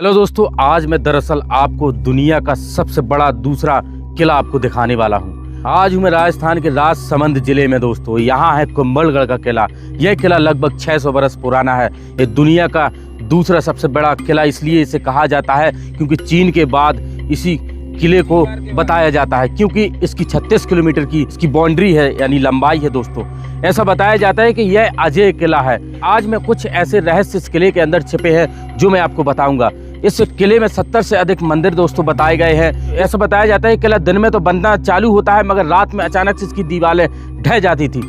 Hello दोस्तों, आज मैं दरअसल आपको दुनिया का सबसे बड़ा दूसरा किला आपको दिखाने वाला हूँ। आज हूँ मैं राजस्थान के राजसमंद जिले में दोस्तों। यहाँ है कुंभलगढ़ का किला। यह किला लगभग 600 बरस पुराना है। ये दुनिया का दूसरा सबसे बड़ा किला इसलिए इसे कहा जाता है क्योंकि चीन के बाद इसी किले को बताया जाता है, क्योंकि इसकी 36 किलोमीटर की इसकी बाउंड्री है, यानी लंबाई है दोस्तों। ऐसा बताया जाता है कि यह अजय किला है। आज मैं कुछ ऐसे रहस्य इस किले के अंदर छिपे हैं जो मैं आपको बताऊंगा। इस किले में 70 से अधिक मंदिर दोस्तों बताए गए हैं। ऐसा बताया जाता है किला दिन में तो बनना चालू होता है, मगर रात में अचानक से इसकी दीवारें ढह जाती थी।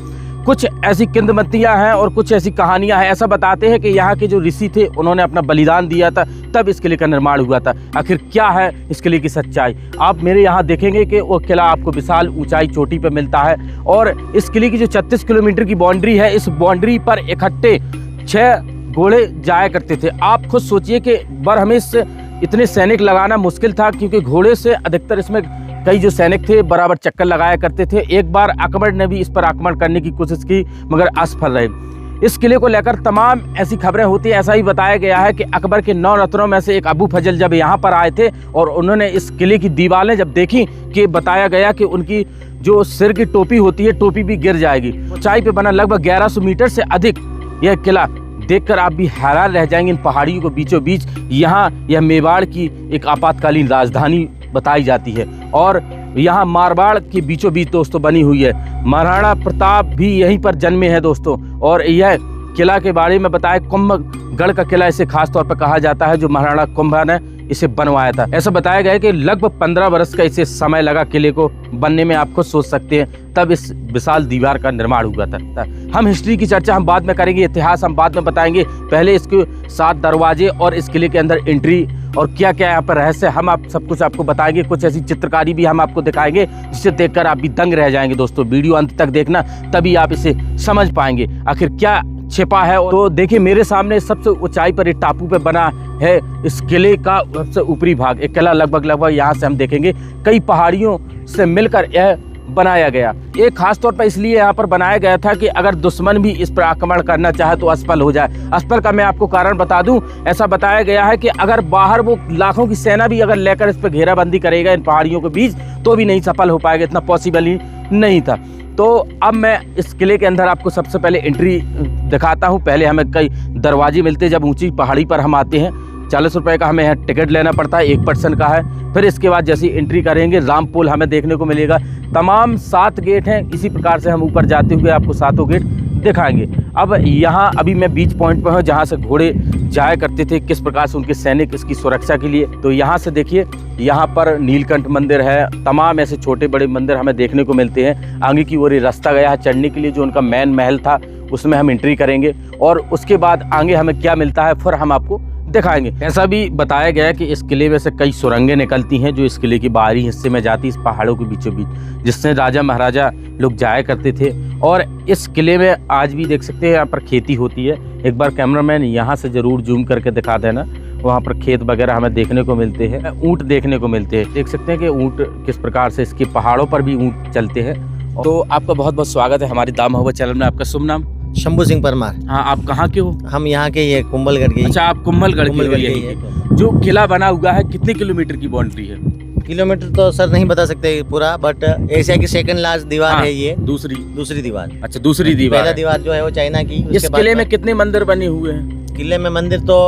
कुछ ऐसी किंवदंतियां हैं और कुछ ऐसी कहानियां हैं। ऐसा बताते हैं कि यहाँ के जो ऋषि थे उन्होंने अपना बलिदान दिया था, तब इस किले का निर्माण हुआ था। आखिर क्या है इस किले की सच्चाई, आप मेरे यहाँ देखेंगे कि वो किला आपको विशाल ऊंचाई चोटी पर मिलता है। और इस किले की जो 36 किलोमीटर की बाउंड्री है, इस बाउंड्री पर इकट्ठे 6 घोड़े जाया करते थे। आप खुद सोचिए कि बरहमेश से इतने सैनिक लगाना मुश्किल था, क्योंकि घोड़े से अधिकतर इसमें कई जो सैनिक थे बराबर चक्कर लगाया करते थे। एक बार अकबर ने भी इस पर आक्रमण करने की कोशिश की, मगर असफल रहे। इस किले को लेकर तमाम ऐसी खबरें होती हैं। ऐसा ही बताया गया है कि अकबर के 9 रत्नों में से एक अबू फजल जब यहाँ पर आए थे और उन्होंने इस किले की दीवारें जब देखी कि बताया गया कि उनकी जो सिर की टोपी होती है, टोपी भी गिर जाएगी। ऊंचाई पे बना लगभग 1100 मीटर से अधिक यह किला देखकर आप भी हैरान रह जाएंगे। इन पहाड़ियों के बीचों बीच यहाँ यह मेवाड़ की एक आपातकालीन राजधानी बताई जाती है, और यहाँ मारवाड़ के बीचों बीच दोस्तों बनी हुई है। महाराणा प्रताप भी यहीं पर जन्मे हैं दोस्तों। और यह किला के बारे में बताया, कुंभलगढ़ का किला इसे खास तौर पर कहा जाता है, जो महाराणा कुंभा ने इसे बनवाया था। ऐसा बताया गया है कि लगभग 15 वर्ष का इसे समय लगा किले को बनने में। आप खुद सोच सकते हैं, तब इस विशाल दीवार का निर्माण हुआ था। हम हिस्ट्री की चर्चा हम बाद में करेंगे, इतिहास हम बाद में बताएंगे। पहले इसके 7 दरवाजे और इस किले के अंदर एंट्री और क्या क्या यहाँ पर रहस्य हम आप सब कुछ आपको बताएंगे। कुछ ऐसी चित्रकारी भी हम आपको दिखाएंगे जिसे देखकर आप भी दंग रह जाएंगे दोस्तों। वीडियो अंत तक देखना, तभी आप इसे समझ पाएंगे आखिर क्या छिपा है। तो देखिए, मेरे सामने सबसे ऊंचाई पर एक टापू पे बना है इस किले का सबसे ऊपरी भाग। एक किला लगभग यहाँ से हम देखेंगे कई पहाड़ियों से मिलकर यह बनाया गया। ये खास तौर पर इसलिए यहाँ पर बनाया गया था कि अगर दुश्मन भी इस पर आक्रमण करना चाहे तो असफल हो जाए। असफल का मैं आपको कारण बता दूं, ऐसा बताया गया है कि अगर बाहर वो लाखों की सेना भी अगर लेकर इस पर घेराबंदी करेगा इन पहाड़ियों के बीच, तो भी नहीं सफल हो पाएगा। इतना पॉसिबल ही नहीं था। तो अब मैं इस किले के अंदर आपको सबसे पहले एंट्री दिखाता हूँ। पहले हमें कई दरवाजे मिलते हैं जब ऊंची पहाड़ी पर हम आते हैं। 40 रुपये का हमें यहाँ टिकट लेना पड़ता है, 1 पर्सन का है। फिर इसके बाद जैसी एंट्री करेंगे, राम पुल हमें देखने को मिलेगा। तमाम 7 गेट हैं। इसी प्रकार से हम ऊपर जाते हुए आपको 7 गेट दिखाएंगे। अब यहाँ अभी मैं बीच पॉइंट पर हूँ जहाँ से घोड़े जाया करते थे, किस प्रकार से उनके सैनिक इसकी सुरक्षा के लिए। तो यहाँ से देखिए, यहाँ पर नीलकंठ मंदिर है। तमाम ऐसे छोटे बड़े मंदिर हमें देखने को मिलते हैं। आगे की ओर रास्ता गया है चढ़ने के लिए, जो उनका मेन महल था, उसमें हम एंट्री करेंगे। और उसके बाद आगे हमें क्या मिलता है फिर हम आपको दिखाएंगे। ऐसा भी बताया गया है कि इस किले में से कई सुरंगें निकलती हैं जो इस किले के बाहरी हिस्से में जाती, इस पहाड़ों के बीचों बीच, जिससे राजा महाराजा लोग जाया करते थे। और इस किले में आज भी देख सकते हैं यहाँ पर खेती होती है। एक बार कैमरामैन यहाँ से जरूर जूम करके दिखा देना। वहाँ पर खेत वगैरह हमें देखने को मिलते हैं। ऊँट देखने को मिलते हैं। देख सकते हैं कि ऊँट किस प्रकार से इसके पहाड़ों पर भी ऊँट चलते हैं। तो आपका बहुत बहुत स्वागत है हमारी दा मोहब्बत चैनल में। आपका शुभ नाम? शंभू सिंह परमार। हाँ, आप कहाँ के हो? हम यहाँ के ये कुंभलगढ़ के। अच्छा, आप कुंभलगढ़ के। जो किला बना हुआ है कितने किलोमीटर की बाउंड्री है? किलोमीटर तो सर नहीं बता सकते पूरा, बट एशिया की सेकंड लार्ज दीवार है ये। दूसरी दीवार। अच्छा, दूसरी दीवार। पहला दीवार जो है वो चाइना की। इस किले में कितने मंदिर बने हुए हैं? किले में मंदिर तो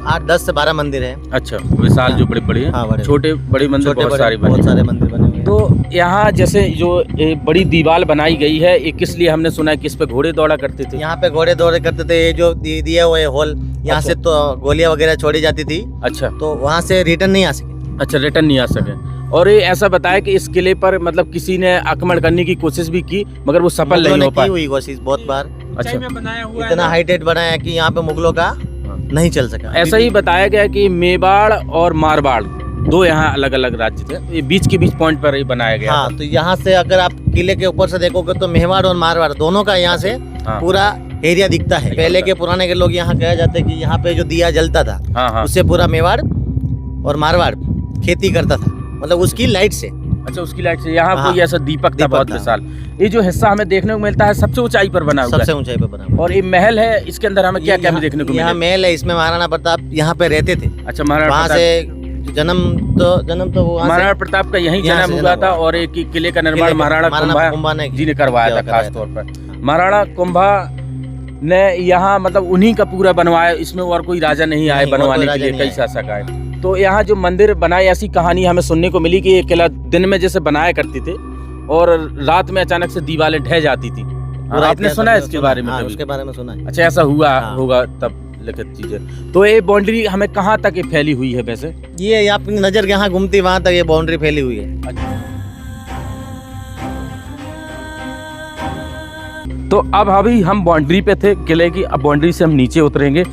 8-10 से 12 मंदिर है। अच्छा, विशाल जो बड़े बड़े हैं। छोटे बड़े मंदिर बहुत सारे मंदिर बने हुए हैं। तो यहाँ जैसे जो बड़ी दीवार बनाई गई है, ये किस लिए हमने सुना है कि इस पे घोड़े दौड़ा करते थे? यहाँ पे घोड़े दौड़े करते थे। ये जो दिया हुआ है हॉल, यहाँ से तो गोलियां वगैरह छोड़ी जाती थी। अच्छा, तो वहाँ से रिटर्न नहीं आ सके। अच्छा, रिटर्न नहीं आ सके। और ये ऐसा बताया कि इस किले पर मतलब किसी ने आक्रमण करने की कोशिश भी की, मगर वो सफल नहीं हो पाई। हुई कोशिश बहुत बार। अच्छा, इतना हाइटेड बनाया कि यहाँ पे मुगलों का नहीं चल सका। ऐसा ही बताया गया कि मेवाड़ और मारवाड़ 2 यहाँ अलग अलग राज्य थे। ये बीच के बीच पॉइंट पर ही बनाया गया। हाँ, तो यहाँ से अगर आप किले के ऊपर से देखोगे तो मेवाड़ और मारवाड़ दोनों का यहाँ से पूरा एरिया दिखता है। पहले के पुराने के लोग यहाँ कहा जाते हैं कि यहाँ पे जो दिया जलता था, उससे पूरा मेवाड़ और मारवाड़ खेती करता था, मतलब उसकी लाइट से। अच्छा, उसकी लाइट से यहाँ हाँ, कोई ऐसा दीपक था दीपक बहुत था। विशाल। ये जो हिस्सा हमें देखने को मिलता है सबसे ऊंचाई पर बना हुआ सबसे है, ऊंचाई पे बना हुआ और ये महल है, इसके अंदर हमें क्या क्या भी देखने को यहाँ मिलेगा? महल है, इसमें महाराणा प्रताप यहाँ पे रहते थे। अच्छा, महाराणा वहाँ प्रताप, से जन्म तो वहाँ महाराणा से प्रताप का यहीं यहाँ जन्म से हुआ जन्म था, हुआ। और एक किले का निर्माण किले का- महाराणा कुंभा कुंभा ने जी ने करवाया था कराया खास तौर पर। महाराणा कुंभा ने यहाँ मतलब उन्हीं का पूरा बनवाया, इसमें और कोई राजा नहीं आए नहीं, और कोई बनवाने के राजा लिए, नहीं कई आए। शासक आए। तो यहाँ जो मंदिर बनाए, ऐसी कहानी हमें सुनने को मिली कि ये किला दिन में जैसे बनाया करती थे और रात में अचानक से दीवारें ढह जाती थी। पूरा आपने इतिहास सुना है हमने इसके सुना। बारे में हाँ, कभी? उसके बारे में सुना है। अच्छा, ऐसा हुआ हाँ। होगा तब लिखित चीजें। तो ये बाउंड्री हमें कहाँ तक ये फैली हुई है वैसे? ये अपनी नजर यहाँ घूमती वहाँ तक ये बाउंड्री फैली हुई है। तो अब अभी हम बाउंड्री पे थे किले की, अब बाउंड्री से हम नीचे उतरेंगे,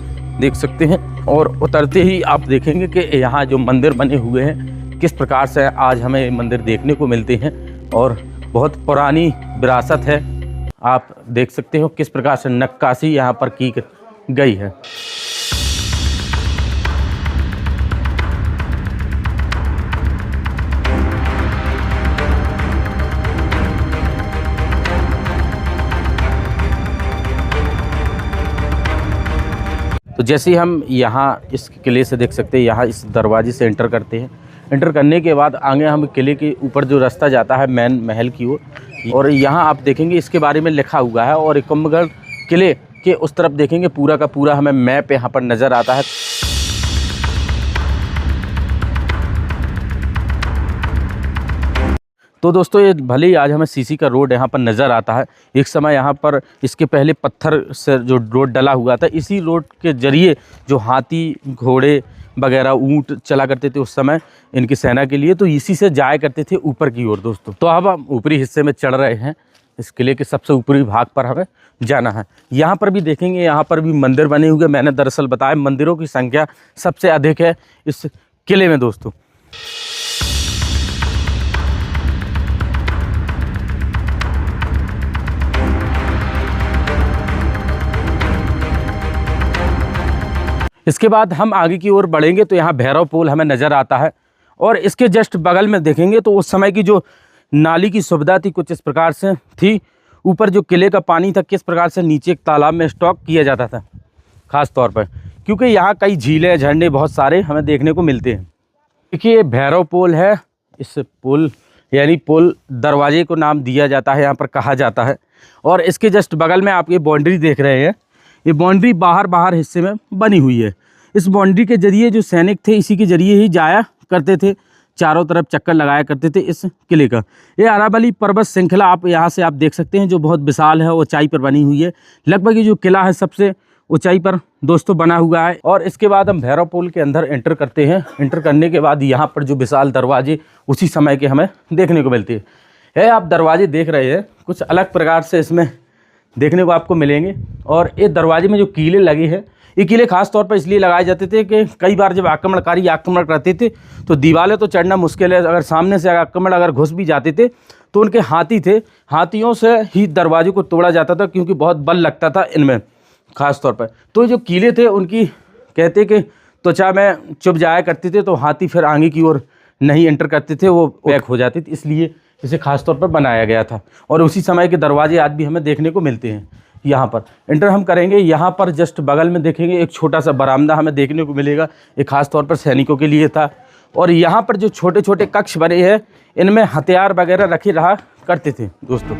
देख सकते हैं, और उतरते ही आप देखेंगे कि यहाँ जो मंदिर बने हुए हैं किस प्रकार से आज हमें ये मंदिर देखने को मिलते हैं, और बहुत पुरानी विरासत है। आप देख सकते हो किस प्रकार से नक्काशी यहाँ पर की गई है। तो जैसे ही हम यहाँ इस किले से देख सकते हैं, यहाँ इस दरवाजे से एंटर करते हैं, एंटर करने के बाद आगे हम किले के ऊपर जो रास्ता जाता है मेन महल की ओर, और यहाँ आप देखेंगे इसके बारे में लिखा हुआ है, और कुंभलगढ़ किले के उस तरफ देखेंगे पूरा का पूरा हमें मैप यहाँ पर नज़र आता है। तो दोस्तों, ये भले ही आज हमें सीसी का रोड यहाँ पर नज़र आता है, एक समय यहाँ पर इसके पहले पत्थर से जो रोड डला हुआ था, इसी रोड के जरिए जो हाथी घोड़े वगैरह ऊंट चला करते थे उस समय इनकी सेना के लिए, तो इसी से जाया करते थे ऊपर की ओर दोस्तों। तो अब हम ऊपरी हिस्से में चढ़ रहे हैं, इस किले के सबसे ऊपरी भाग पर हमें जाना है। यहाँ पर भी देखेंगे, यहाँ पर भी मंदिर बने हुए। मैंने दरअसल बताया मंदिरों की संख्या सबसे अधिक है इस किले में दोस्तों। इसके बाद हम आगे की ओर बढ़ेंगे तो यहाँ भैरव पोल हमें नज़र आता है, और इसके जस्ट बगल में देखेंगे तो उस समय की जो नाली की सुविधा थी कुछ इस प्रकार से थी। ऊपर जो किले का पानी था किस प्रकार से नीचे एक तालाब में स्टॉक किया जाता था ख़ास तौर पर, क्योंकि यहाँ कई झीलें झरने बहुत सारे हमें देखने को मिलते हैं। देखिए, ये भैरव पोल है। इस पुल यानी पुल दरवाजे को नाम दिया जाता है, यहाँ पर कहा जाता है। और इसके जस्ट बगल में आप ये बाउंड्री देख रहे हैं, ये बाउंड्री बाहर हिस्से में बनी हुई है। इस बाउंड्री के जरिए जो सैनिक थे इसी के जरिए ही जाया करते थे, चारों तरफ चक्कर लगाया करते थे इस किले का। ये अरावली पर्वत श्रृंखला आप यहाँ से आप देख सकते हैं, जो बहुत विशाल है, ऊंचाई पर बनी हुई है। लगभग ये जो किला है सबसे ऊंचाई पर दोस्तों बना हुआ है। और इसके बाद हम भैरव पोल के अंदर एंटर करते हैं। एंटर करने के बाद यहाँ पर जो विशाल दरवाजे उसी समय के हमें देखने को मिलते हैं। आप दरवाजे देख रहे हैं, कुछ अलग प्रकार से इसमें देखने को आपको मिलेंगे। और ये दरवाजे में जो कीले लगे हैं, ये कीले खास तौर पर इसलिए लगाए जाते थे कि कई बार जब आक्रमणकारी आक्रमण करते थे तो दीवारें तो चढ़ना मुश्किल है, अगर सामने से आक्रमण अगर घुस भी जाते थे तो उनके हाथी थे, हाथियों से ही दरवाजे को तोड़ा जाता था, क्योंकि बहुत बल लगता था इनमें खास तौर पर। तो जो कीले थे उनकी कहते कि त्वचा में चुभ जाया करते थे, तो हाथी फिर आगे की ओर नहीं एंटर करते थे, वो पैक हो जाते थे, इसलिए इसे खास तौर पर बनाया गया था। और उसी समय के दरवाजे आज भी हमें देखने को मिलते हैं। यहाँ पर एंटर हम करेंगे, यहाँ पर जस्ट बगल में देखेंगे एक छोटा सा बरामदा हमें देखने को मिलेगा, ये खास तौर पर सैनिकों के लिए था। और यहाँ पर जो छोटे छोटे कक्ष बने हैं, इनमें हथियार वगैरह रखे रहा करते थे दोस्तों।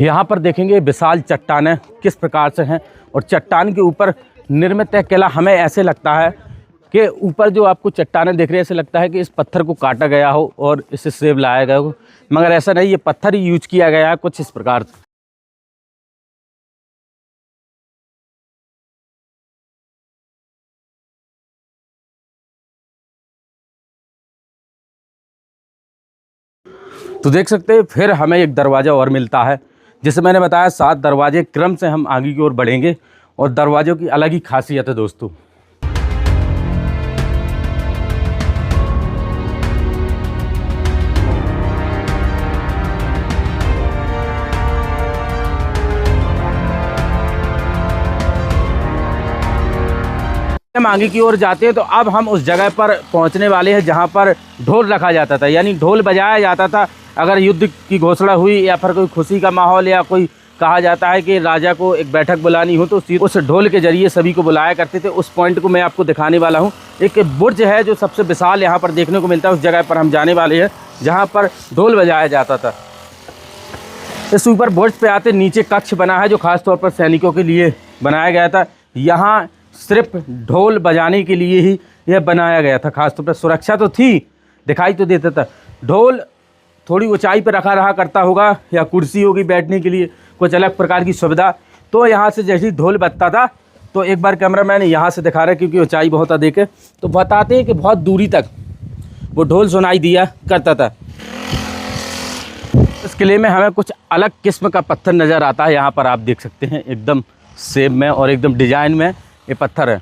यहाँ पर देखेंगे विशाल चट्टानें किस प्रकार से हैं, और चट्टान के ऊपर निर्मित है किला। हमें ऐसे लगता है कि ऊपर जो आपको चट्टानें दिख रही है, ऐसे लगता है कि इस पत्थर को काटा गया हो और इसे सेब लाया गया हो, मगर ऐसा नहीं, ये पत्थर ही यूज किया गया है कुछ इस प्रकार से। तो देख सकते हैं फिर हमें एक दरवाज़ा और मिलता है। जैसे मैंने बताया 7 दरवाजे क्रम से हम आगे की ओर बढ़ेंगे, और दरवाज़ों की अलग ही खासियत है दोस्तों। हम आगे की ओर जाते हैं तो अब हम उस जगह पर पहुंचने वाले हैं जहां पर ढोल रखा जाता था, यानी ढोल बजाया जाता था। अगर युद्ध की घोषणा हुई या फिर कोई खुशी का माहौल या कोई कहा जाता है कि राजा को एक बैठक बुलानी हो तो उस ढोल के जरिए सभी को बुलाया करते थे। उस पॉइंट को मैं आपको दिखाने वाला हूँ। एक बुर्ज है जो सबसे विशाल यहाँ पर देखने को मिलता है, उस जगह पर हम जाने वाले हैं जहाँ पर ढोल बजाया जाता था। इस ऊपर बुर्ज पे आते नीचे कक्ष बना है जो खास तौर पर सैनिकों के लिए बनाया गया था। यहाँ सिर्फ ढोल बजाने के लिए ही यह बनाया गया था। खास तौर पर सुरक्षा तो थी, दिखाई तो देता था। ढोल थोड़ी ऊंचाई पर रखा रहा करता होगा या कुर्सी होगी बैठने के लिए, कुछ अलग प्रकार की सुविधा। तो यहाँ से जैसे ही ढोल बजता था तो एक बार कैमरामैन यहाँ से दिखा रहा है क्योंकि ऊंचाई बहुत अधिक है, तो बताते हैं कि बहुत दूरी तक वो ढोल सुनाई दिया करता था। इस किले में हमें कुछ अलग किस्म का पत्थर नज़र आता है। यहाँ पर आप देख सकते हैं एकदम शेप में और एकदम डिजाइन में ये पत्थर है।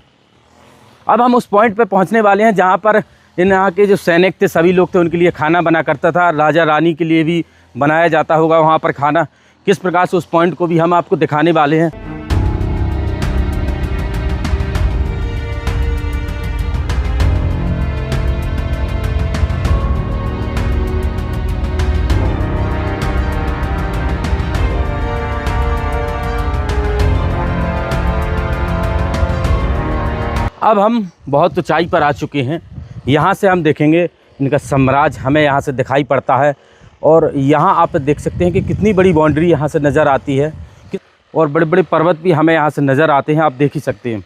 अब हम उस पॉइंट पे पहुंचने वाले हैं जहां पर इन यहाँ के जो सैनिक थे, सभी लोग थे, उनके लिए खाना बना करता था। राजा रानी के लिए भी बनाया जाता होगा वहां पर खाना। किस प्रकार से उस पॉइंट को भी हम आपको दिखाने वाले हैं। अब हम बहुत ऊंचाई पर आ चुके हैं। यहाँ से हम देखेंगे इनका साम्राज्य हमें यहाँ से दिखाई पड़ता है और यहाँ आप देख सकते हैं कि कितनी बड़ी बाउंड्री यहाँ से नज़र आती है और बड़े बड़े पर्वत भी हमें यहाँ से नज़र आते हैं, आप देख ही सकते हैं।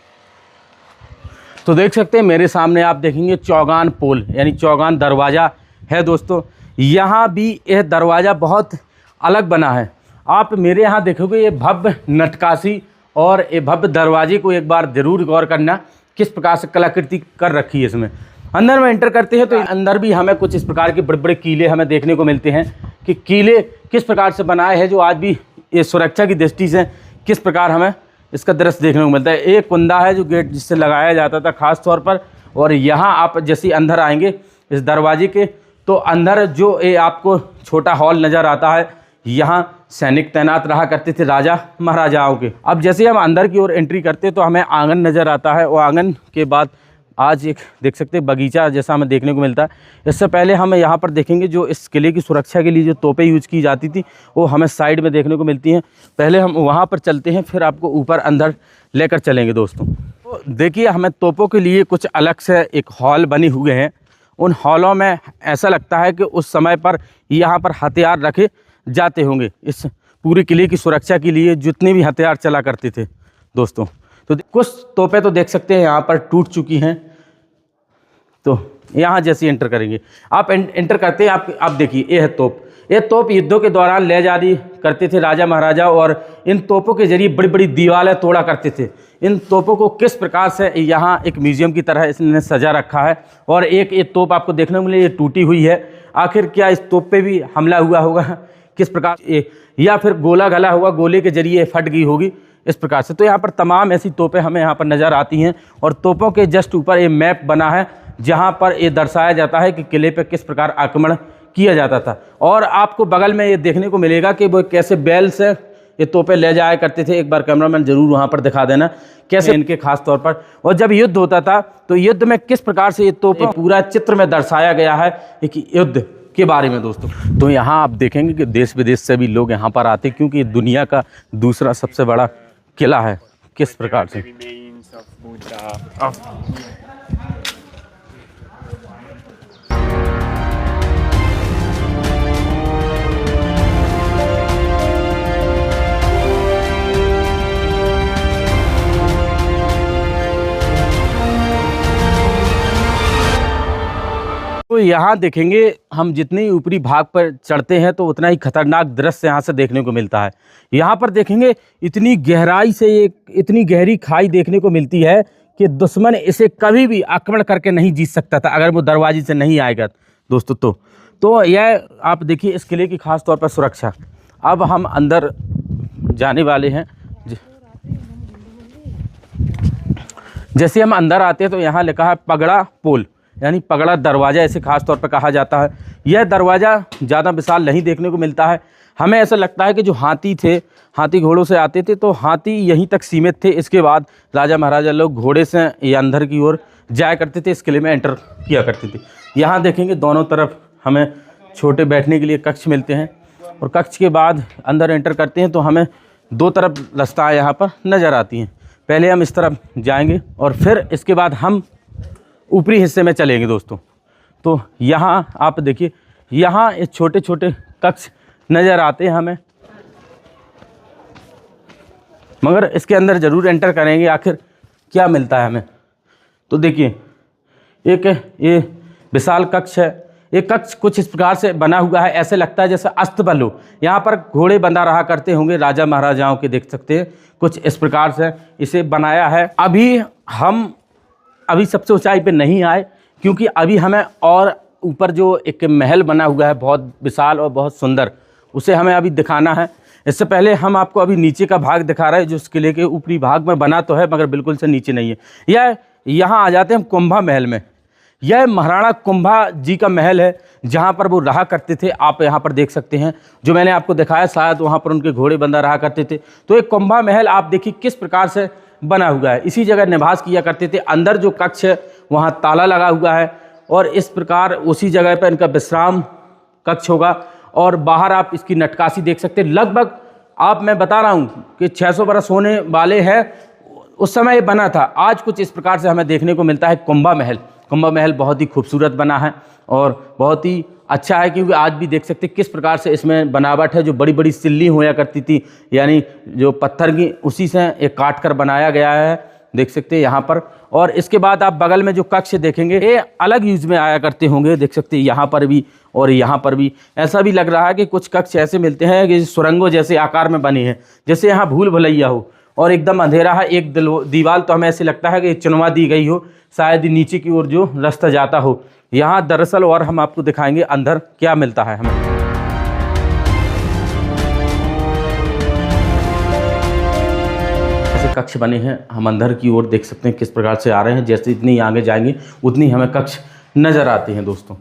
तो देख सकते हैं मेरे सामने आप देखेंगे चौगान पोल यानी चौगान दरवाज़ा है दोस्तों। यहाँ भी यह दरवाज़ा बहुत अलग बना है। आप मेरे यहाँ देखोगे ये भव्य नटकाशी और ये भव्य दरवाजे को एक बार ज़रूर गौर करना, किस प्रकार से कलाकृति कर रखी है इसमें। अंदर में एंटर करते हैं तो अंदर भी हमें कुछ इस प्रकार के बड़े बड़े किले हमें देखने को मिलते हैं कि किले किस प्रकार से बनाए हैं, जो आज भी ये सुरक्षा की दृष्टि से किस प्रकार हमें इसका दृश्य देखने को मिलता है। एक कुंदा है जो गेट जिससे लगाया जाता था खास तौर पर, और यहाँ आप जैसे अंदर आएंगे इस दरवाजे के तो अंदर जो ये आपको छोटा हॉल नज़र आता है, यहाँ सैनिक तैनात रहा करते थे राजा महाराजाओं के। अब जैसे हम अंदर की ओर एंट्री करते तो हमें आंगन नज़र आता है और आंगन के बाद आज एक देख सकते हैं बगीचा जैसा हमें देखने को मिलता है। इससे पहले हम यहाँ पर देखेंगे जो इस किले की सुरक्षा के लिए जो तोपें यूज की जाती थी वो हमें साइड में देखने को मिलती हैं। पहले हम वहाँ पर चलते हैं, फिर आपको ऊपर अंदर लेकर चलेंगे दोस्तों। तो देखिए हमें तोपों के लिए कुछ अलग से एक हॉल बने हुए हैं। उन हॉलों में ऐसा लगता है कि उस समय पर यहाँ पर हथियार रखे जाते होंगे। इस पूरे किले की सुरक्षा के लिए जितने भी हथियार चला करते थे दोस्तों। तो कुछ तोपें तो देख सकते हैं यहाँ पर टूट चुकी हैं। तो यहाँ जैसे एंटर करेंगे आप एंटर करते हैं आप देखिए ये है तोप। ये तोप युद्धों के दौरान ले जारी करते थे राजा महाराजा और इन तोपों के जरिए बड़ी बड़ी दीवारें तोड़ा करते थे। इन तोपों को किस प्रकार से यहाँ एक म्यूजियम की तरह इसने सजा रखा है और एक ये तोप आपको देखने को मिले ये टूटी हुई है। आखिर क्या इस तोप पे भी हमला हुआ होगा, किस प्रकार या फिर गोला गला हुआ, गोले के जरिए फट गई होगी इस प्रकार से। तो यहाँ पर तमाम ऐसी तोपें हमें यहाँ पर नज़र आती हैं और तोपों के जस्ट ऊपर ये मैप बना है जहाँ पर ये दर्शाया जाता है कि किले पे किस प्रकार आक्रमण किया जाता था। और आपको बगल में ये देखने को मिलेगा कि वो कैसे बैल से ये तोपें ले जाया करते थे। एक बार कैमरामैन जरूर वहाँ पर दिखा देना कैसे इनके खास तौर पर। और जब युद्ध होता था तो युद्ध में किस प्रकार से ये तोपें पूरा चित्र में दर्शाया गया है कि युद्ध के बारे में दोस्तों। तो यहाँ आप देखेंगे कि देश विदेश से भी लोग यहाँ पर आते क्योंकि ये दुनिया का दूसरा सबसे बड़ा किला है। किस प्रकार से तो यहाँ देखेंगे हम जितनी ऊपरी भाग पर चढ़ते हैं तो उतना ही खतरनाक दृश्य यहाँ से देखने को मिलता है। यहाँ पर देखेंगे इतनी गहराई से इतनी गहरी खाई देखने को मिलती है कि दुश्मन इसे कभी भी आक्रमण करके नहीं जीत सकता था अगर वो दरवाजे से नहीं आएगा दोस्तों। तो यह आप देखिए इस किले की खास तौर पर सुरक्षा। अब हम अंदर जाने वाले हैं। जैसे हम अंदर आते हैं तो यहाँ लिखा है पगड़ा पोल यानी पगड़ा दरवाज़ा, इसे खास तौर पर कहा जाता है। यह दरवाज़ा ज़्यादा विशाल नहीं देखने को मिलता है। हमें ऐसा लगता है कि जो हाथी थे, हाथी घोड़ों से आते थे तो हाथी यहीं तक सीमित थे। इसके बाद राजा महाराजा लोग घोड़े से ये अंदर की ओर जाया करते थे, इस किले में एंटर किया करते थे। यहाँ देखेंगे दोनों तरफ हमें छोटे बैठने के लिए कक्ष मिलते हैं और कक्ष के बाद अंदर एंटर करते हैं तो हमें दो तरफ रास्ता यहाँ पर नज़र आती हैं। पहले हम इस तरफ जाएंगे और फिर इसके बाद हम ऊपरी हिस्से में चलेंगे दोस्तों। तो यहाँ आप देखिए, यहाँ ये छोटे छोटे कक्ष नज़र आते हैं हमें, मगर इसके अंदर ज़रूर एंटर करेंगे आखिर क्या मिलता है हमें। तो देखिए एक ये विशाल कक्ष है। ये कक्ष कुछ इस प्रकार से बना हुआ है, ऐसे लगता है जैसे अस्तबल हो। यहाँ पर घोड़े बंधा रहा करते होंगे राजा महाराजाओं के, देख सकते हैं कुछ इस प्रकार से इसे बनाया है। हम अभी सबसे ऊंचाई पे नहीं आए क्योंकि अभी हमें और ऊपर जो एक महल बना हुआ है बहुत विशाल और बहुत सुंदर, उसे हमें अभी दिखाना है। इससे पहले हम आपको अभी नीचे का भाग दिखा रहे हैं जो इस किले के ऊपरी भाग में बना तो है मगर बिल्कुल से नीचे नहीं है। यह यहाँ आ जाते हैं हम कुंभा महल में। यह महाराणा कुंभा जी का महल है जहाँ पर वो रहा करते थे। आप यहाँ पर देख सकते हैं जो मैंने आपको दिखाया, शायद वहाँ पर उनके घोड़े बंधा रहा करते थे। तो एक कुंभा महल आप देखिए किस प्रकार से बना हुआ है, इसी जगह निवास किया करते थे। अंदर जो कक्ष है वहाँ ताला लगा हुआ है और इस प्रकार उसी जगह पर इनका विश्राम कक्ष होगा। और बाहर आप इसकी नटकाशी देख सकते हैं। लगभग मैं बता रहा हूँ कि 600 बरस होने वाले हैं उस समय ये बना था। आज कुछ इस प्रकार से हमें देखने को मिलता है कुंभा महल। कुंभा महल बहुत ही खूबसूरत बना है और बहुत ही अच्छा है क्योंकि आज भी देख सकते हैं किस प्रकार से इसमें बनावट है। जो बड़ी बड़ी सिल्ली होया करती थी, यानी जो पत्थर की, उसी से एक काट कर बनाया गया है, देख सकते हैं यहाँ पर। और इसके बाद आप बगल में जो कक्ष देखेंगे ये अलग यूज में आया करते होंगे, देख सकते हैं यहाँ पर भी और यहाँ पर भी। ऐसा भी लग रहा है कि कुछ कक्ष ऐसे मिलते हैं कि सुरंगों जैसे आकार में बने हैं, जैसे यहाँ भूल भुलैया हो और एकदम अंधेरा है। एक दीवार तो हमें ऐसे लगता है कि चुनवा दी गई हो, शायद नीचे की ओर जो रास्ता जाता हो। यहाँ दरअसल और हम आपको दिखाएंगे अंदर क्या मिलता है हमें। ऐसे कक्ष बने हैं, हम अंदर की ओर देख सकते हैं किस प्रकार से आ रहे हैं। जैसे इतनी आगे जाएंगे उतनी हमें कक्ष नज़र आते हैं दोस्तों।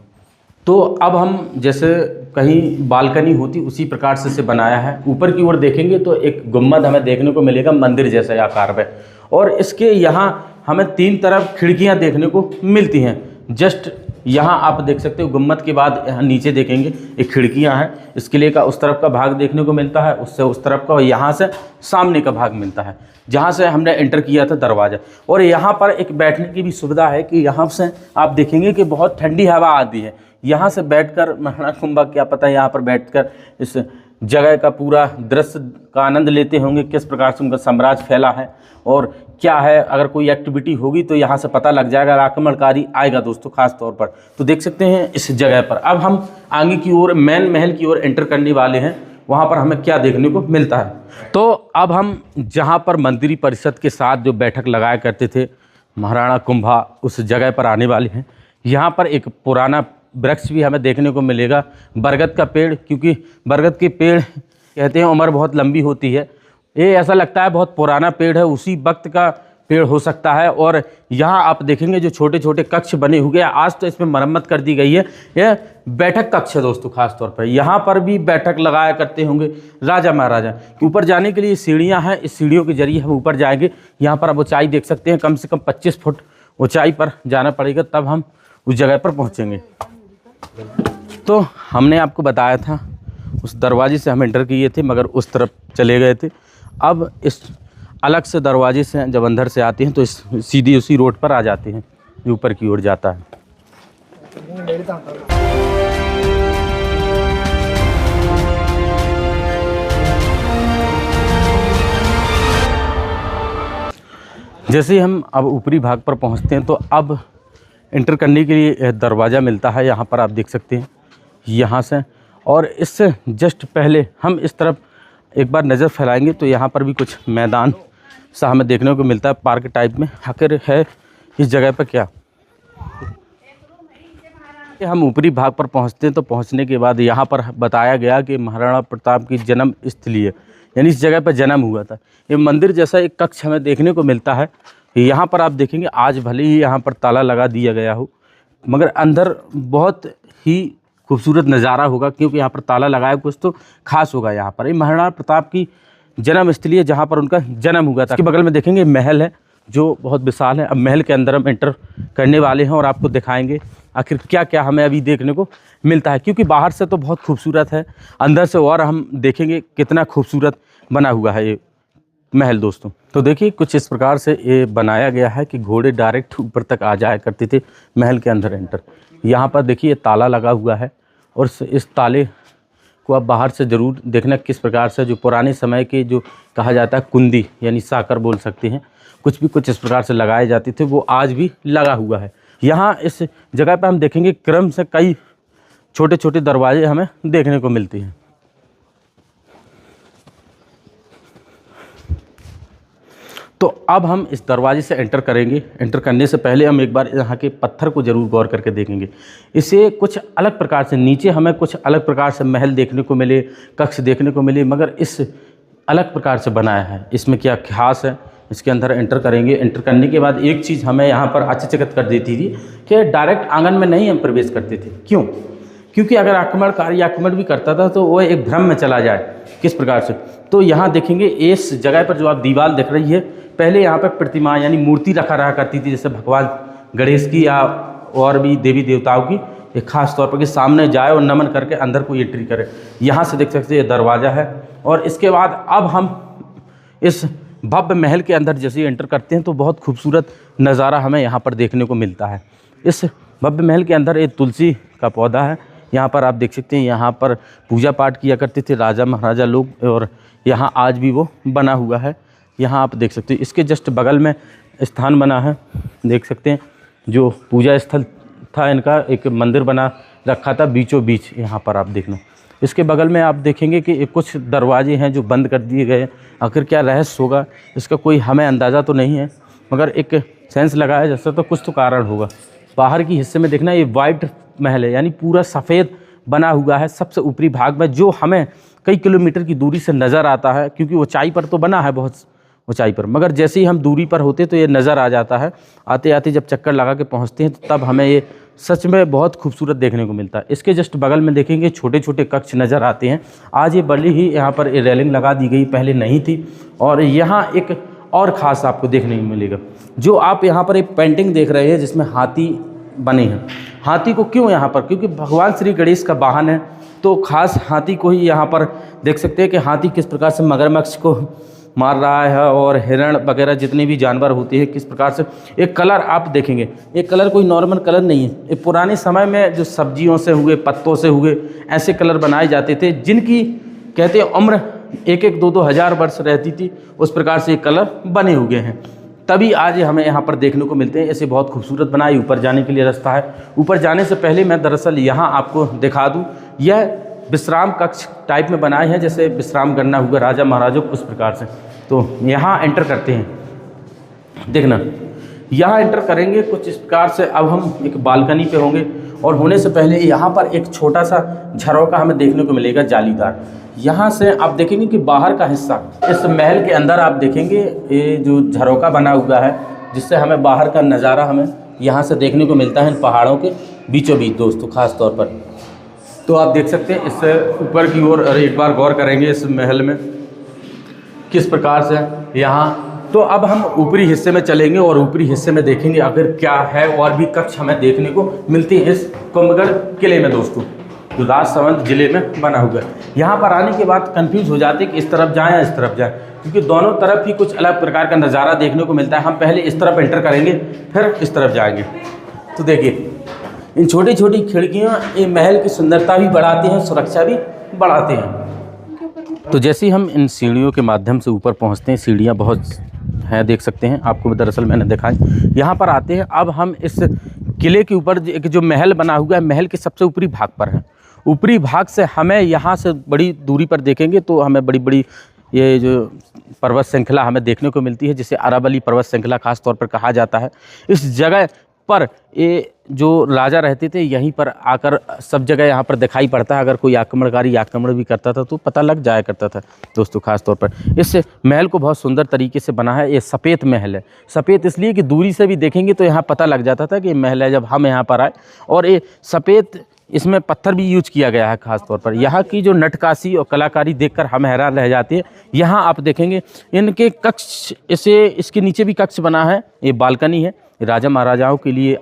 तो अब हम जैसे कहीं बालकनी होती उसी प्रकार से इसे बनाया है। ऊपर की ओर देखेंगे तो एक गुम्बद हमें देखने को मिलेगा मंदिर जैसा आकार में, और इसके यहाँ हमें 3 तरफ खिड़कियाँ देखने को मिलती हैं। जस्ट यहाँ आप देख सकते हो गुम्बद के बाद यहाँ नीचे देखेंगे एक खिड़कियाँ हैं। इस किले का उस तरफ का भाग देखने को मिलता है, उससे उस तरफ का, और यहाँ से सामने का भाग मिलता है जहाँ से हमने एंटर किया था दरवाज़ा। और यहाँ पर एक बैठने की भी सुविधा है कि यहाँ से आप देखेंगे कि बहुत ठंडी हवा आती है। यहाँ से बैठकर महाराणा कुंभा, क्या पता यहाँ पर बैठकर इस जगह का पूरा दृश्य का आनंद लेते होंगे, किस प्रकार से उनका साम्राज्य फैला है और क्या है। अगर कोई एक्टिविटी होगी तो यहाँ से पता लग जाएगा, आक्रमणकारी आएगा दोस्तों खास तौर पर। तो देख सकते हैं इस जगह पर। अब हम आगे की ओर मेन महल की ओर एंटर करने वाले हैं, वहाँ पर हमें क्या देखने को मिलता है। तो अब हम जहाँ पर मंत्री परिषद के साथ जो बैठक लगाया करते थे महाराणा कुंभा, उस जगह पर आने वाले हैं। यहाँ पर एक पुराना वृक्ष भी हमें देखने को मिलेगा, बरगद का पेड़, क्योंकि बरगद के पेड़ कहते हैं उम्र बहुत लंबी होती है। ये ऐसा लगता है बहुत पुराना पेड़ है, उसी वक्त का पेड़ हो सकता है। और यहाँ आप देखेंगे जो छोटे छोटे कक्ष बने हुए हैं, आज तो इसमें मरम्मत कर दी गई है। यह बैठक कक्ष है दोस्तों खास तौर पर। यहाँ पर भी बैठक लगाया करते होंगे राजा महाराजा। ऊपर जाने के लिए सीढ़ियाँ हैं, इस सीढ़ियों के जरिए हम ऊपर जाएंगे। यहाँ पर आप ऊंचाई देख सकते हैं, कम से कम 25 फुट ऊंचाई पर जाना पड़ेगा, तब हम उस जगह पर पहुँचेंगे। तो हमने आपको बताया था उस दरवाजे से हम एंटर किए थे मगर उस तरफ चले गए थे। अब इस अलग से दरवाजे से जब अंदर से आते हैं तो इस सीधी उसी रोड पर आ जाते हैं जो ऊपर की ओर जाता है। जैसे ही हम अब ऊपरी भाग पर पहुंचते हैं तो अब एंटर करने के लिए दरवाज़ा मिलता है। यहाँ पर आप देख सकते हैं यहाँ से, और इससे जस्ट पहले हम इस तरफ एक बार नज़र फैलाएंगे तो यहाँ पर भी कुछ मैदान सा हमें देखने को मिलता है, पार्क टाइप में। आखिर है इस जगह पर क्या। हम ऊपरी भाग पर पहुँचते हैं तो पहुँचने के बाद यहाँ पर बताया गया कि महाराणा प्रताप की जन्म स्थली है, यानी इस जगह पर जन्म हुआ था। ये मंदिर जैसा एक कक्ष हमें देखने को मिलता है। यहाँ पर आप देखेंगे आज भले ही यहाँ पर ताला लगा दिया गया हो, मगर अंदर बहुत ही खूबसूरत नज़ारा होगा, क्योंकि यहाँ पर ताला लगाया, कुछ तो खास होगा यहाँ पर। ये महाराणा प्रताप की जन्म स्थली है, जहाँ पर उनका जन्म हुआ था। इसके बगल में देखेंगे महल है जो बहुत विशाल है। अब महल के अंदर हम एंटर करने वाले हैं और आपको दिखाएंगे आखिर क्या क्या हमें अभी देखने को मिलता है, क्योंकि बाहर से तो बहुत खूबसूरत है, अंदर से और हम देखेंगे कितना खूबसूरत बना हुआ है ये महल दोस्तों। तो देखिए कुछ इस प्रकार से ये बनाया गया है कि घोड़े डायरेक्ट ऊपर तक आ जाया करते थे महल के अंदर एंटर। यहाँ पर देखिए ताला लगा हुआ है और इस ताले को आप बाहर से ज़रूर देखना किस प्रकार से, जो पुराने समय के जो कहा जाता है कुंदी यानी साकर बोल सकते हैं, कुछ इस प्रकार से लगाए जाते थे, वो आज भी लगा हुआ है। यहाँ इस जगह पर हम देखेंगे क्रम से कई छोटे छोटे दरवाजे हमें देखने को मिलते हैं। तो अब हम इस दरवाजे से एंटर करेंगे। एंटर करने से पहले हम एक बार यहाँ के पत्थर को ज़रूर गौर करके देखेंगे। इसे कुछ अलग प्रकार से, नीचे हमें कुछ अलग प्रकार से महल देखने को मिले, कक्ष देखने को मिले, मगर इस अलग प्रकार से बनाया है। इसमें क्या खास है, इसके अंदर एंटर करेंगे। एंटर करने के बाद एक चीज़ हमें यहाँ पर आश्चर्यचकित कर देती थी कि डायरेक्ट आंगन में नहीं हम प्रवेश करते थे। क्यों? क्योंकि अगर आक्रमणकारी आक्रमण भी करता था तो वह एक भ्रम में चला जाए। किस प्रकार से? तो यहाँ देखेंगे इस जगह पर जो आप दीवार दिख रही है, पहले यहाँ पर प्रतिमा यानी मूर्ति रहा करती थी, जैसे भगवान गणेश की या और भी देवी देवताओं की, एक खास तौर पर कि सामने जाए और नमन करके अंदर कोई एंट्री करे। यहाँ से देख सकते हैं ये दरवाज़ा है। और इसके बाद अब हम इस भव्य महल के अंदर जैसे ही एंटर करते हैं तो बहुत खूबसूरत नज़ारा हमें यहाँ पर देखने को मिलता है। इस भव्य महल के अंदर एक तुलसी का पौधा है। यहाँ पर आप देख सकते हैं, यहाँ पर पूजा पाठ किया करते थे राजा महाराजा लोग, और यहाँ आज भी वो बना हुआ है। यहाँ आप देख सकते हैं इसके जस्ट बगल में स्थान बना है, देख सकते हैं, जो पूजा स्थल था इनका, एक मंदिर बना रखा था बीचों बीच। यहाँ पर आप देखना, इसके बगल में आप देखेंगे कि कुछ दरवाजे हैं जो बंद कर दिए गए। आखिर क्या रहस्य होगा इसका कोई हमें अंदाज़ा तो नहीं है, मगर एक सेंस लगाया जैसा तो कुछ तो कारण होगा। बाहर की हिस्से में देखना, ये वाइट महल है यानी पूरा सफ़ेद बना हुआ है सबसे ऊपरी भाग में, जो हमें कई किलोमीटर की दूरी से नज़र आता है, क्योंकि ऊंचाई पर तो बना है बहुत ऊंचाई पर, मगर जैसे ही हम दूरी पर होते तो ये नज़र आ जाता है। आते आते जब चक्कर लगा के पहुँचते हैं तो तब हमें ये सच में बहुत खूबसूरत देखने को मिलता है। इसके जस्ट बगल में देखेंगे छोटे छोटे कक्ष नज़र आते हैं। आज ये बड़ी ही यहाँ पर रेलिंग लगा दी गई, पहले नहीं थी। और यहाँ एक और ख़ास आपको देखने को मिलेगा, जो आप यहाँ पर एक पेंटिंग देख रहे हैं जिसमें हाथी बने हैं। हाथी को क्यों यहाँ पर? क्योंकि भगवान श्री गणेश का वाहन है, तो खास हाथी को ही यहाँ पर देख सकते हैं कि हाथी किस प्रकार से मगरमच्छ को मार रहा है, और हिरण वगैरह जितने भी जानवर होते हैं किस प्रकार से। एक कलर आप देखेंगे, एक कलर कोई नॉर्मल कलर नहीं है। एक पुराने समय में जो सब्जियों से हुए, पत्तों से हुए, ऐसे कलर बनाए जाते थे जिनकी कहते हैं उम्र 1-1, 2-2 हज़ार वर्ष रहती थी। उस प्रकार से ये कलर बने हुए हैं, तभी आज हमें यहाँ पर देखने को मिलते हैं। ऐसे बहुत खूबसूरत बनाए। ऊपर जाने के लिए रास्ता है। ऊपर जाने से पहले मैं दरअसल यहाँ आपको दिखा दूँ, यह विश्राम कक्ष टाइप में बनाए हैं, जैसे विश्राम करना हुआ राजा महाराजों को, उस प्रकार से। तो यहाँ एंटर करते हैं। देखना, यहाँ एंटर करेंगे कुछ इस प्रकार से। अब हम एक बालकनी पे होंगे, और होने से पहले यहाँ पर एक छोटा सा झरोखा हमें देखने को मिलेगा जालीदार। यहाँ से आप देखेंगे कि बाहर का हिस्सा, इस महल के अंदर आप देखेंगे ये जो झरोखा बना हुआ है, जिससे हमें बाहर का नज़ारा हमें यहाँ से देखने को मिलता है, इन पहाड़ों के बीचों बीच दोस्तों खास तौर पर। तो आप देख सकते हैं इससे ऊपर की ओर, एक बार गौर करेंगे इस महल में किस प्रकार से यहाँ। तो अब हम ऊपरी हिस्से में चलेंगे और ऊपरी हिस्से में देखेंगे आखिर क्या है, और भी कक्ष हमें देखने को मिलती है इस कुंभलगढ़ किले में दोस्तों, जो राजसमंद जिले में बना हुआ है। यहाँ पर आने के बाद कंफ्यूज हो जाते कि इस तरफ जाएं या इस तरफ जाएं, क्योंकि दोनों तरफ ही कुछ अलग प्रकार का नज़ारा देखने को मिलता है। हम पहले इस तरफ एंटर करेंगे, फिर इस तरफ जाएंगे। तो देखिए, इन छोटी छोटी खिड़कियाँ ये महल की सुंदरता भी बढ़ाती हैं, सुरक्षा भी बढ़ाते हैं। तो जैसे ही हम इन सीढ़ियों के माध्यम से ऊपर पहुँचते हैं, सीढ़ियाँ बहुत हैं, देख सकते हैं, आपको दरअसल मैंने दिखाई। यहाँ पर आते हैं। अब हम इस किले के ऊपर एक जो महल बना हुआ है, महल के सबसे ऊपरी भाग पर है। ऊपरी भाग से हमें यहाँ से बड़ी दूरी पर देखेंगे तो हमें बड़ी बड़ी ये जो पर्वत श्रृंखला हमें देखने को मिलती है, जिसे अरावली पर्वत श्रृंखला खास तौर पर कहा जाता है। इस जगह पर ये जो राजा रहते थे, यहीं पर आकर सब जगह यहाँ पर दिखाई पड़ता है। अगर कोई आक्रमणकारी आक्रमण भी करता था तो पता लग जाया करता था दोस्तों। खास तौर पर इस महल को बहुत सुंदर तरीके से बना है। ये सफ़ेद महल है। सफ़ेद इसलिए कि दूरी से भी देखेंगे तो यहाँ पता लग जाता था कि ये महल है। जब हम यहाँ पर आए और ये सफ़ेद इसमें पत्थर भी यूज किया गया है खास तौर पर। यहाँ की जो नटकाशी और कलाकारी देखकर हम हैरान रह जाते हैं। यहाँ आप देखेंगे इनके कक्ष, इसे इसके नीचे भी कक्ष बना है, ये बालकनी है, राजा महाराजाओं के लिए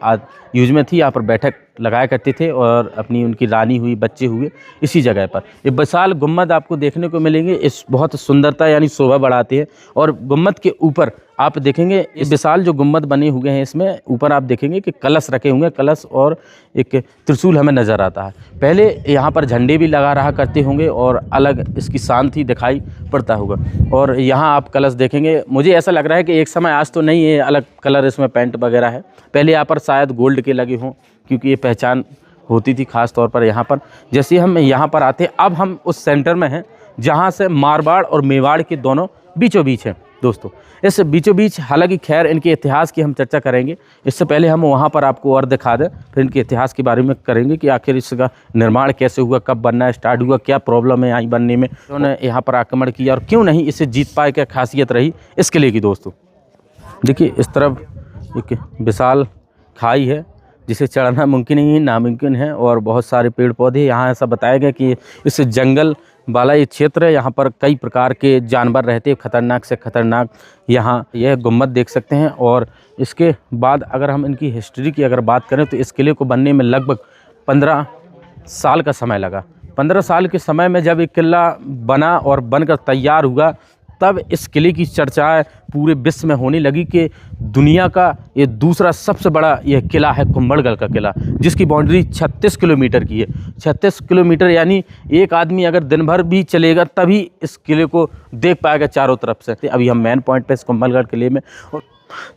यूज में थी। यहाँ पर बैठक लगाया करते थे और अपनी उनकी रानी हुई, बच्चे हुए इसी जगह पर। ये विशाल गुम्बद आपको देखने को मिलेंगे, इस बहुत सुंदरता यानी शोभा बढ़ाते हैं। और गुम्बद के ऊपर आप देखेंगे इस विशाल जो गुम्बद बने हुए हैं, इसमें ऊपर आप देखेंगे कि कलश रखे हुए हैं, कलश और एक त्रिशूल हमें नज़र आता है। पहले यहाँ पर झंडे भी लगा रहा करते होंगे और अलग इसकी शांति दिखाई पड़ता होगा। और यहाँ आप कलश देखेंगे, मुझे ऐसा लग रहा है कि एक समय, आज तो नहीं है, अलग कलर इसमें पेंट वगैरह है। पहले यहाँ पर शायद गोल्ड के लगे हों, क्योंकि ये पहचान होती थी खास तौर पर यहाँ पर। जैसे हम यहाँ पर आते हैं, अब हम उस सेंटर में हैं जहाँ से मारवाड़ और मेवाड़ के दोनों बीचों बीच हैं दोस्तों। इस बीचों बीच, हालांकि खैर इनके इतिहास की हम चर्चा करेंगे, इससे पहले हम वहाँ पर आपको और दिखा दें, फिर इनके इतिहास के बारे में करेंगे कि आखिर इसका निर्माण कैसे हुआ, कब बनना स्टार्ट हुआ, क्या प्रॉब्लम है यहाँ बनने में, उन्होंने यहाँ पर आक्रमण किया और क्यों नहीं इसे जीत पाए, क्या खासियत रही इसके लिए की दोस्तों। देखिए इस तरफ एक विशाल खाई है जिसे चढ़ना मुमकिन ही नामुमकिन है, और बहुत सारे पेड़ पौधे। यहाँ ऐसा बताया गया कि इस जंगल वाला ये क्षेत्र है, यहाँ पर कई प्रकार के जानवर रहते हैं, खतरनाक से खतरनाक। यहाँ यह गुम्बद देख सकते हैं। और इसके बाद अगर हम इनकी हिस्ट्री की अगर बात करें तो इस किले को बनने में लगभग 15 साल का समय लगा। 15 साल के समय में जब एक किला बना और बनकर तैयार हुआ, तब इस किले की चर्चाएं पूरे विश्व में होने लगी कि दुनिया का ये दूसरा सबसे बड़ा यह किला है कुंभलगढ़ का किला, जिसकी बाउंड्री 36 किलोमीटर की है। 36 किलोमीटर यानी एक आदमी अगर दिन भर भी चलेगा तभी इस किले को देख पाएगा चारों तरफ से। अभी हम मेन पॉइंट पे इस कुंभलगढ़ किले में,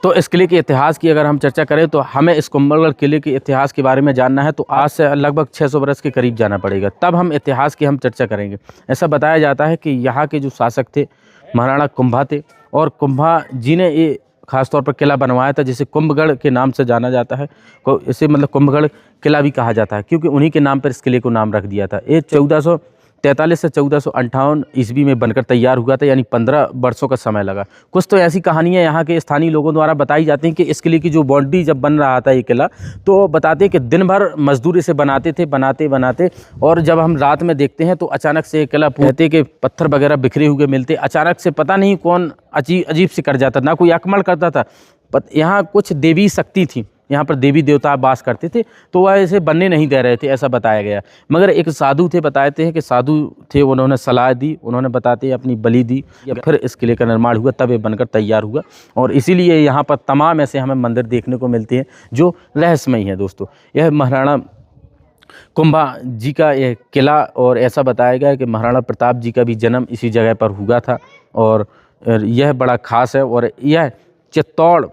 तो इस किले के इतिहास की अगर हम चर्चा करें तो हमें इस कुंभलगढ़ किले के इतिहास के बारे में जानना है तो आज से लगभग 600 वर्ष के करीब जाना पड़ेगा, तब हम इतिहास की हम चर्चा करेंगे। ऐसा बताया जाता है कि यहाँ के जो शासक थे महाराणा कुंभा थे, और कुंभा जी ने ये खास तौर पर किला बनवाया था, जिसे कुंभगढ़ के नाम से जाना जाता है। इसे मतलब कुंभगढ़ किला भी कहा जाता है, क्योंकि उन्हीं के नाम पर इस किले को नाम रख दिया था। ये 1443 से 1458 ईस्वी में बनकर तैयार हुआ था, यानी 15 वर्षों का समय लगा। कुछ तो ऐसी कहानियाँ यहाँ के स्थानीय लोगों द्वारा बताई जाती हैं कि इस किले की जो बाउंड्री जब बन रहा था ये किला, तो बताते हैं कि दिन भर मजदूर इसे बनाते थे, बनाते, और जब हम रात में देखते हैं तो अचानक से ये किला कहते के पत्थर वगैरह बिखरे हुए मिलते, अचानक से पता नहीं कौन अजीब से कर जाता, ना कोई आक्रमण करता था। यहाँ कुछ देवी शक्ति थी, यहाँ पर देवी देवता वास करते थे, तो वह इसे बनने नहीं दे रहे थे, ऐसा बताया गया। मगर एक साधु थे, बताते हैं कि साधु थे, उन्होंने सलाह दी, उन्होंने बताते हैं अपनी बलि दी, फिर इस किले का निर्माण हुआ, तब ये बनकर तैयार हुआ। और इसीलिए यहाँ पर तमाम ऐसे हमें मंदिर देखने को मिलते हैं जो रहस्यमयी हैं दोस्तों। यह महाराणा कुंभा जी का यह किला, और ऐसा बताया गया है कि महाराणा प्रताप जी का भी जन्म इसी जगह पर हुआ था, और यह बड़ा खास है। और यह चित्तौड़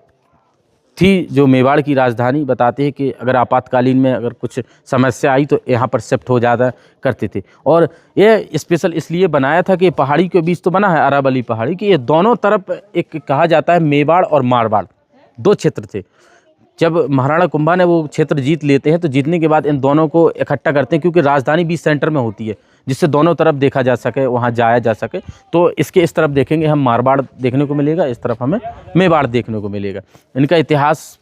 थी जो मेवाड़ की राजधानी। बताते हैं कि अगर आपातकालीन में अगर कुछ समस्या आई तो यहाँ पर शिफ्ट हो जाता करते थे। और ये स्पेशल इसलिए बनाया था कि पहाड़ी के बीच तो बना है, अरावली पहाड़ी की, ये दोनों तरफ एक कहा जाता है मेवाड़ और मारवाड़ दो क्षेत्र थे। जब महाराणा कुंभा ने वो क्षेत्र जीत लेते हैं तो जीतने के बाद इन दोनों को इकट्ठा करते हैं, क्योंकि राजधानी भी सेंटर में होती है, जिससे दोनों तरफ देखा जा सके, वहाँ जाया जा सके। तो इसके इस तरफ देखेंगे हम मारवाड़ देखने को मिलेगा, इस तरफ हमें मेवाड़ देखने को मिलेगा। इनका इतिहास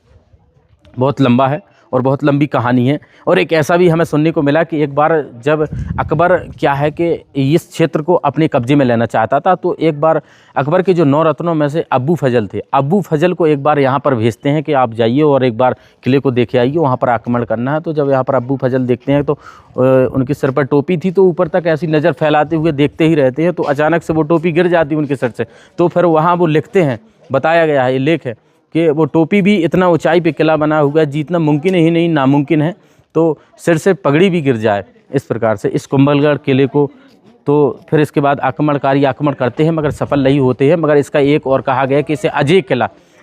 बहुत लंबा है और बहुत लंबी कहानी है। और एक ऐसा भी हमें सुनने को मिला कि एक बार जब अकबर क्या है कि इस क्षेत्र को अपने कब्जे में लेना चाहता था, तो एक बार अकबर के जो 9 रत्नों में से अब्बू फजल थे, अब्बू फजल को एक बार यहाँ पर भेजते हैं कि आप जाइए और एक बार किले को देखे आइए, वहाँ पर आक्रमण करना है। तो जब यहाँ पर अब्बू फजल देखते हैं तो उनके सिर पर टोपी थी, तो ऊपर तक ऐसी नज़र फैलाते हुए देखते ही रहते हैं, तो अचानक से वो टोपी गिर जाती है उनके सिर से। तो फिर वहाँ वो लिखते हैं, बताया गया है, ये लेख है कि वो टोपी भी इतना ऊंचाई पे किला बना हुआ है, जीतना मुमकिन ही नहीं नामुमकिन है, तो सिर से पगड़ी भी गिर जाए। इस प्रकार से इस कुंभलगढ़ किले को, तो फिर इसके बाद आक्रमणकारी आक्रमण करते हैं मगर सफल नहीं होते हैं। मगर इसका एक और कहा गया कि इसे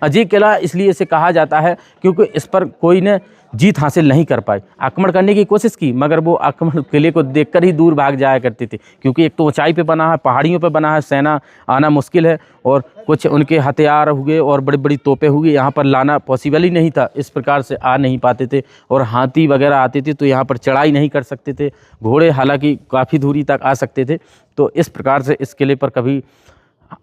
अजय किला इसलिए इसे कहा जाता है क्योंकि इस पर कोई ने जीत हासिल नहीं कर पाई। आक्रमण करने की कोशिश की मगर वो आक्रमण किले को देखकर ही दूर भाग जाया करते थे, क्योंकि एक तो ऊंचाई पे बना है, पहाड़ियों पे बना है, सेना आना मुश्किल है, और कुछ उनके हथियार हुए और बड़ी बड़ी तोपें हुई, यहाँ पर लाना पॉसिबल ही नहीं था, इस प्रकार से आ नहीं पाते थे। और हाथी वगैरह आते थे तो यहाँ पर चढ़ाई नहीं कर सकते थे, घोड़े हालांकि काफ़ी दूरी तक आ सकते थे। तो इस प्रकार से इस किले पर कभी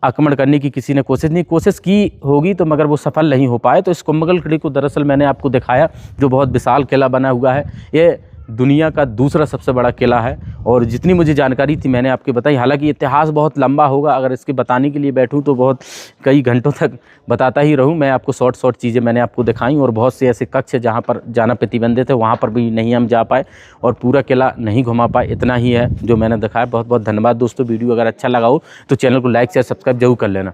आक्रमण करने की किसी ने कोशिश की होगी तो मगर वो सफल नहीं हो पाए। तो इस कुंभलगढ़ किले को दरअसल मैंने आपको दिखाया जो बहुत विशाल किला बना हुआ है। ये दुनिया का दूसरा सबसे बड़ा किला है। और जितनी मुझे जानकारी थी मैंने आपको बताई। हालांकि इतिहास बहुत लंबा होगा, अगर इसके बताने के लिए बैठूं तो बहुत कई घंटों तक बताता ही रहूं। मैं आपको शॉर्ट चीज़ें मैंने आपको दिखाई, और बहुत से ऐसे कक्ष है जहां पर जाना प्रतिबंधित है, वहां पर भी नहीं हम जा पाए और पूरा किला नहीं घुमा पाए। इतना ही है जो मैंने दिखाया। बहुत बहुत धन्यवाद दोस्तों। वीडियो अगर अच्छा लगा हो तो चैनल को लाइक शेयर सब्सक्राइब जरूर कर लेना।